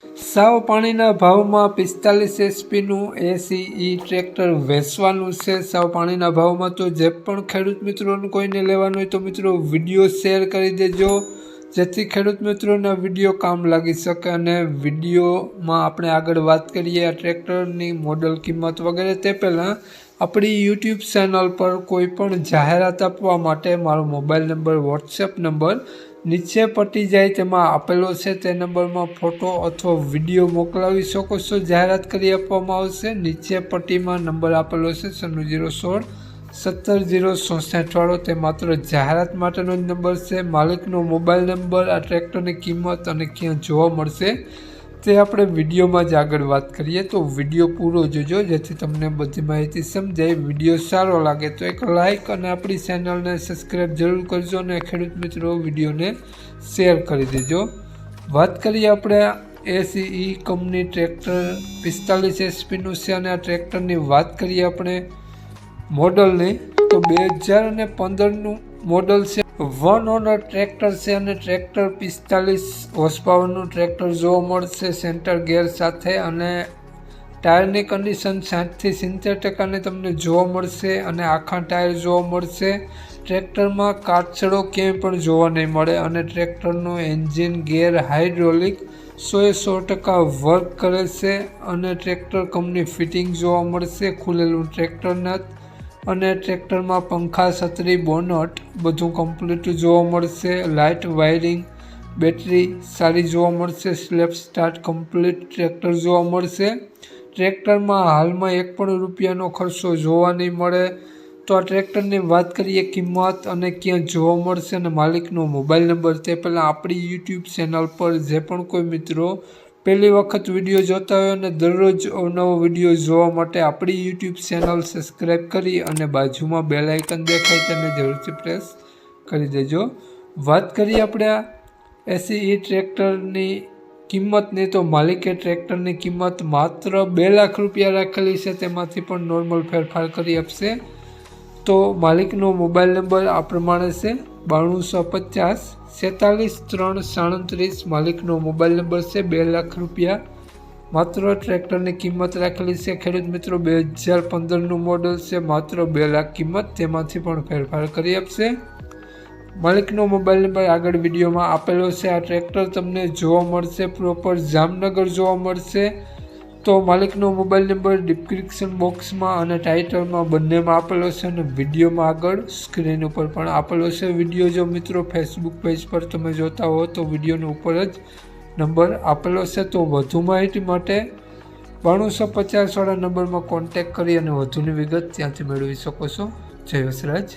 સાવ પાણીના ભાવમાં 45 એચપીનું એસીઈ ટ્રેક્ટર વેચવાનું છે સાવ પાણીના ભાવમાં। તો જે પણ ખેડૂત મિત્રોને કોઈને લેવાનું હોય તો મિત્રો વિડીયો શેર કરી દેજો, જેથી ખેડૂત મિત્રોને વિડીયો કામ લાગી શકે। અને વિડીયોમાં આપણે આગળ વાત કરીએ આ ટ્રેક્ટરની મોડલ, કિંમત વગેરે તે પહેલાં આપણી યુટ્યુબ ચેનલ પર કોઈ પણ જાહેરાત આપવા માટે મારો મોબાઈલ નંબર, વોટ્સએપ નંબર નીચે પટી જાય તેમાં આપેલો છે, તે નંબરમાં ફોટો અથવા વિડીયો મોકલાવી શકો છો, જાહેરાત કરી આપવામાં આવશે। નીચે પટ્ટીમાં નંબર આપેલો છે 9616 17066 વાળો, તે માત્ર જાહેરાત માટેનો જ નંબર છે। માલિકનો મોબાઈલ નંબર, આ ટ્રેક્ટરની કિંમત અને ક્યાં જોવા મળશે તે આપણે વિડીયોમાં જ આગળ વાત કરીએ, તો વિડીયો પૂરો જોજો જેથી તમને બધી માહિતી સમજાય। વિડીયો સારો લાગે તો એક લાઇક અને આપણી ચેનલને સબસ્ક્રાઈબ જરૂર કરજો અને ખેડૂત મિત્રો વિડીયોને શેર કરી દેજો। વાત કરીએ આપણે એસીઈ કંપની ટ્રેક્ટર 45 એચપીનું છે અને આ ટ્રેક્ટરની વાત કરીએ આપણે મોડલની તો 2015નું મોડલ છે, 1 ઓનર ટ્રેક્ટર છે અને ટ્રેક્ટર 45 હોર્સ પાવરનું ટ્રેક્ટર જોવા મળશે સેન્ટર ગેર સાથે, અને ટાયરની કન્ડિશન 60થી 70% તમને જોવા મળશે અને આખા ટાયર જોવા મળશે। ટ્રેક્ટરમાં કાચડો ક્યાંય પણ જોવા નહીં મળે અને ટ્રેક્ટરનું એન્જિન, ગેર, હાઇડ્રોલિક 100% વર્ક કરે છે અને ટ્રેક્ટર કંપની ફિટિંગ જોવા મળશે, ખુલેલું ટ્રેક્ટર નથી અને ટ્રેક્ટરમાં પંખા, છત્રી, બોનટ બધું કમ્પ્લીટ જોવા મળશે। લાઇટ, વાયરિંગ, બેટરી સારી જોવા મળશે, સ્લેપ સ્ટાર્ટ કમ્પ્લીટ ટ્રેક્ટર જોવા મળશે। ટ્રેક્ટરમાં હાલમાં એક પણ રૂપિયાનો ખર્ચો જોવા નહીં મળે। તો આ ટ્રેક્ટરની વાત કરીએ કિંમત અને ક્યાં જોવા મળશે અને માલિકનો મોબાઈલ નંબર, તે પહેલાં આપણી યુટ્યુબ ચેનલ પર જે પણ કોઈ મિત્રો પહેલી વખત વિડીયો જોતા હોય અને દરરોજ અવનવો વિડીયો જોવા માટે આપણી યુટ્યુબ ચેનલ સબસ્ક્રાઈબ કરી અને બાજુમાં બેલ આઇકન દેખાય તેને જરૂરથી પ્રેસ કરી દેજો। વાત કરીએ આપણે આ એસીઈ ટ્રેક્ટરની કિંમતની તો માલિકે ટ્રેક્ટરની કિંમત માત્ર 2 લાખ રૂપિયા રાખેલી છે, તેમાંથી પણ નોર્મલ ફેરફાર કરી આપશે। તો માલિકનો મોબાઈલ નંબર આ પ્રમાણે છે 9250 47337, માલિકનો મોબાઈલ નંબર છે। 2 લાખ રૂપિયા માત્ર ટ્રેક્ટરની કિંમત રાખેલી છે ખેડૂત મિત્રો। 2015નું મોડલ છે, માત્ર 2 લાખ કિંમત, તેમાંથી પણ ફેરફાર કરી આપશે। માલિકનો મોબાઈલ નંબર આગળ વિડીયોમાં આપેલો છે। આ ટ્રેક્ટર તમને જોવા મળશે પ્રોપર જામનગર જોવા મળશે। તો માલિકનો મોબાઈલ નંબર ડિસ્ક્રિપ્શન બોક્સમાં અને ટાઇટલમાં બંનેમાં આપેલો છે અને વિડીયોમાં આગળ સ્ક્રીન ઉપર પણ આપેલો છે। વિડીયો જો મિત્રો ફેસબુક પેજ પર તમે જોતા હો તો વિડીયોની ઉપર જ નંબર આપેલો છે। તો વધુ માહિતી માટે 9250 વાળા નંબરમાં કોન્ટેક્ટ કરી અને વધુની વિગત ત્યાંથી મેળવી શકો છો। જય વસરાજ।